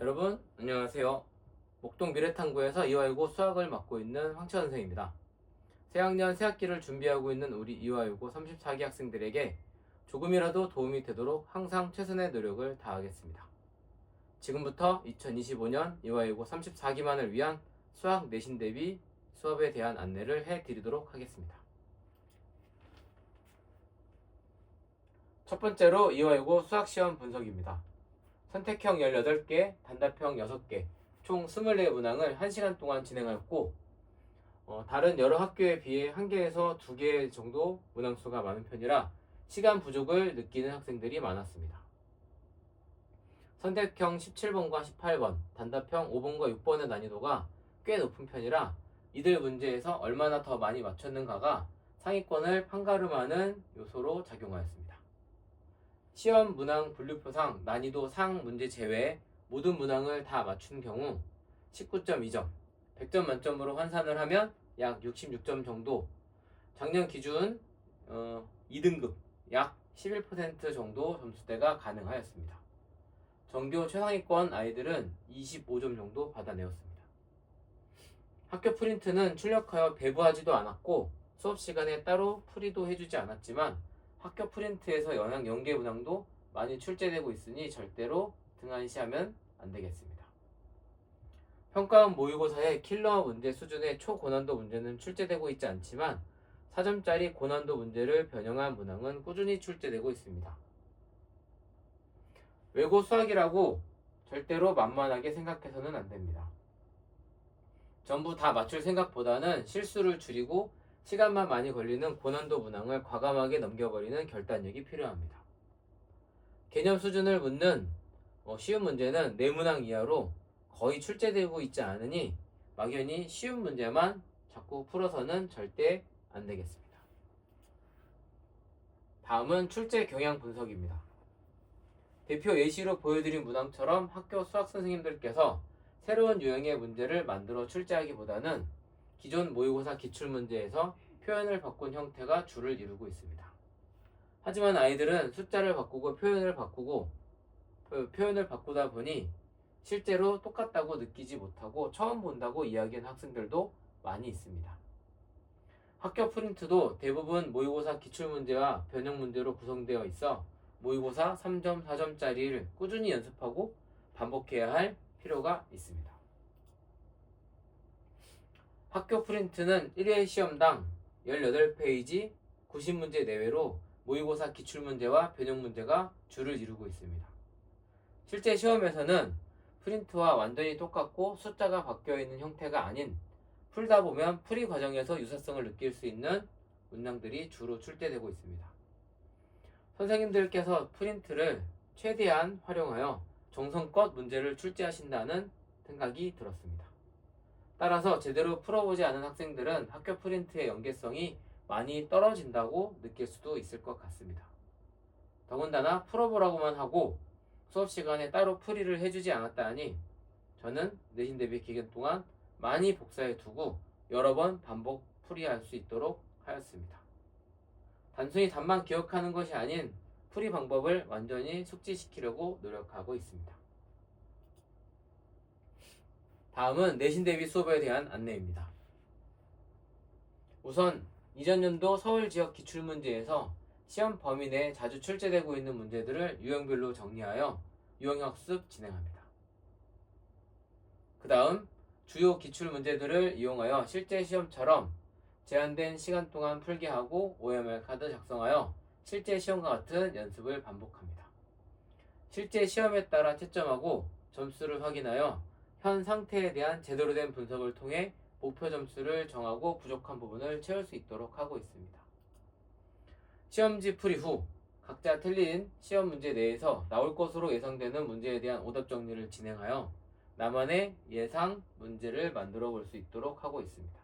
여러분 안녕하세요. 목동 미래탐구에서 이화여고 수학을 맡고 있는 황채원 선생입니다. 새학년 새학기를 준비하고 있는 우리 이화여고 34기 학생들에게 조금이라도 도움이 되도록 항상 최선의 노력을 다하겠습니다. 지금부터 2025년 이화여고 34기만을 위한 수학 내신 대비 수업에 대한 안내를 해드리도록 하겠습니다. 첫 번째로 이화여고 수학시험 분석입니다. 선택형 18개, 단답형 6개, 총 24개 문항을 1시간 동안 진행하였고 다른 여러 학교에 비해 1개에서 2개 정도 문항수가 많은 편이라 시간 부족을 느끼는 학생들이 많았습니다. 선택형 17번과 18번, 단답형 5번과 6번의 난이도가 꽤 높은 편이라 이들 문제에서 얼마나 더 많이 맞췄는가가 상위권을 판가름하는 요소로 작용하였습니다. 시험 문항 분류표상 난이도 상 문제 제외 모든 문항을 다 맞춘 경우 19.2점, 100점 만점으로 환산을 하면 약 66점 정도, 작년 기준 2등급 약 11% 정도 점수대가 가능하였습니다. 전교 최상위권 아이들은 25점 정도 받아내었습니다. 학교 프린트는 출력하여 배부하지도 않았고 수업 시간에 따로 풀이도 해주지 않았지만 학교 프린트에서 연계 문항도 많이 출제되고 있으니 절대로 등한시하면 안되겠습니다. 평가원 모의고사의 킬러 문제 수준의 초고난도 문제는 출제되고 있지 않지만 4점짜리 고난도 문제를 변형한 문항은 꾸준히 출제되고 있습니다. 외고 수학이라고 절대로 만만하게 생각해서는 안됩니다. 전부 다 맞출 생각보다는 실수를 줄이고 시간만 많이 걸리는 고난도 문항을 과감하게 넘겨버리는 결단력이 필요합니다. 개념 수준을 묻는 쉬운 문제는 4문항 이하로 거의 출제되고 있지 않으니 막연히 쉬운 문제만 자꾸 풀어서는 절대 안되겠습니다. 다음은 출제 경향 분석입니다. 대표 예시로 보여드린 문항처럼 학교 수학 선생님들께서 새로운 유형의 문제를 만들어 출제하기보다는 기존 모의고사 기출문제에서 표현을 바꾼 형태가 주를 이루고 있습니다. 하지만 아이들은 숫자를 바꾸고 표현을 바꾸다 보니 실제로 똑같다고 느끼지 못하고 처음 본다고 이야기하는 학생들도 많이 있습니다. 학교 프린트도 대부분 모의고사 기출문제와 변형문제로 구성되어 있어 모의고사 3점, 4점짜리를 꾸준히 연습하고 반복해야 할 필요가 있습니다. 학교 프린트는 1회 시험당 18페이지 90문제 내외로 모의고사 기출문제와 변형문제가 주를 이루고 있습니다. 실제 시험에서는 프린트와 완전히 똑같고 숫자가 바뀌어있는 형태가 아닌 풀다 보면 풀이 과정에서 유사성을 느낄 수 있는 문항들이 주로 출제되고 있습니다. 선생님들께서 프린트를 최대한 활용하여 정성껏 문제를 출제하신다는 생각이 들었습니다. 따라서 제대로 풀어보지 않은 학생들은 학교 프린트의 연계성이 많이 떨어진다고 느낄 수도 있을 것 같습니다. 더군다나 풀어보라고만 하고 수업 시간에 따로 풀이를 해주지 않았다 하니 저는 내신 대비 기간 동안 많이 복사해 두고 여러 번 반복 풀이할 수 있도록 하였습니다. 단순히 답만 기억하는 것이 아닌 풀이 방법을 완전히 숙지시키려고 노력하고 있습니다. 다음은 내신 대비 수업에 대한 안내입니다. 우선 이전 연도 서울 지역 기출문제에서 시험 범위 내에 자주 출제되고 있는 문제들을 유형별로 정리하여 유형학습 진행합니다. 그 다음 주요 기출문제들을 이용하여 실제 시험처럼 제한된 시간 동안 풀게 하고 OMR 카드 작성하여 실제 시험과 같은 연습을 반복합니다. 실제 시험에 따라 채점하고 점수를 확인하여 현 상태에 대한 제대로 된 분석을 통해 목표 점수를 정하고 부족한 부분을 채울 수 있도록 하고 있습니다. 시험지 풀이 후 각자 틀린 시험 문제 내에서 나올 것으로 예상되는 문제에 대한 오답 정리를 진행하여 나만의 예상 문제를 만들어 볼 수 있도록 하고 있습니다.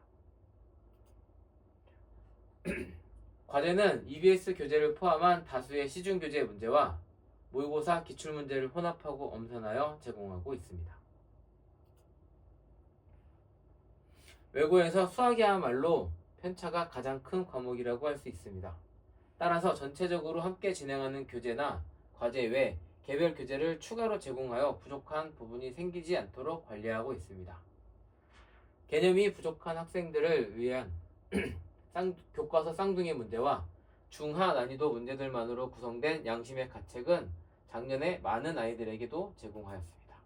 과제는 EBS 교재를 포함한 다수의 시중 교재 문제와 모의고사 기출문제를 혼합하고 엄선하여 제공하고 있습니다. 외고에서 수학이야말로 편차가 가장 큰 과목이라고 할 수 있습니다. 따라서 전체적으로 함께 진행하는 교재나 과제 외 개별 교재를 추가로 제공하여 부족한 부분이 생기지 않도록 관리하고 있습니다. 개념이 부족한 학생들을 위한 교과서 쌍둥이 문제와 중하 난이도 문제들만으로 구성된 양심의 가책은 작년에 많은 아이들에게도 제공하였습니다.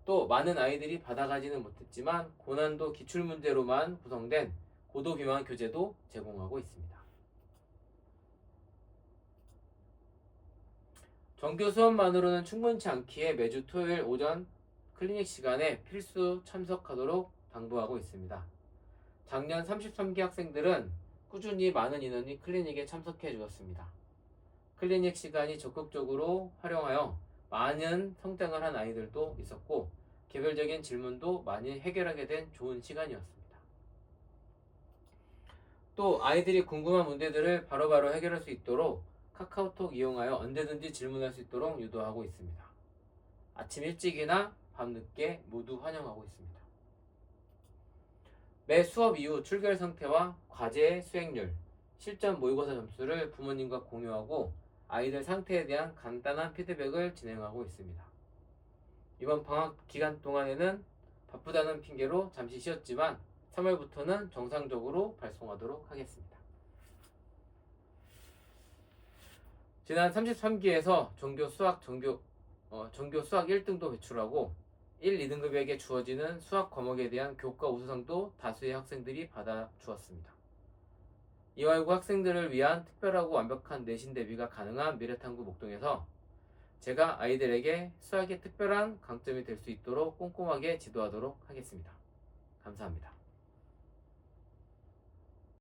또 많은 아이들이 받아가지는 못했지만 고난도 기출문제로만 구성된 고도비만 교재도 제공하고 있습니다. 정규 수업만으로는 충분치 않기에 매주 토요일 오전 클리닉 시간에 필수 참석하도록 당부하고 있습니다. 작년 33기 학생들은 꾸준히 많은 인원이 클리닉에 참석해 주었습니다. 클리닉 시간이 적극적으로 활용하여 많은 성장을 한 아이들도 있었고 개별적인 질문도 많이 해결하게 된 좋은 시간이었습니다. 또 아이들이 궁금한 문제들을 바로바로 해결할 수 있도록 카카오톡 이용하여 언제든지 질문할 수 있도록 유도하고 있습니다. 아침 일찍이나 밤늦게 모두 환영하고 있습니다. 매 수업 이후 출결 상태와 과제 수행률, 실전 모의고사 점수를 부모님과 공유하고 아이들 상태에 대한 간단한 피드백을 진행하고 있습니다. 이번 방학 기간 동안에는 바쁘다는 핑계로 잠시 쉬었지만 3월부터는 정상적으로 발송하도록 하겠습니다. 지난 33기에서 전교 수학 1등도 배출하고 1, 2등급에게 주어지는 수학 과목에 대한 교과 우수상도 다수의 학생들이 받아 주었습니다. 이화여고 학생들을 위한 특별하고 완벽한 내신 대비가 가능한 미래탐구 목동에서 제가 아이들에게 수학의 특별한 강점이 될 수 있도록 꼼꼼하게 지도하도록 하겠습니다. 감사합니다.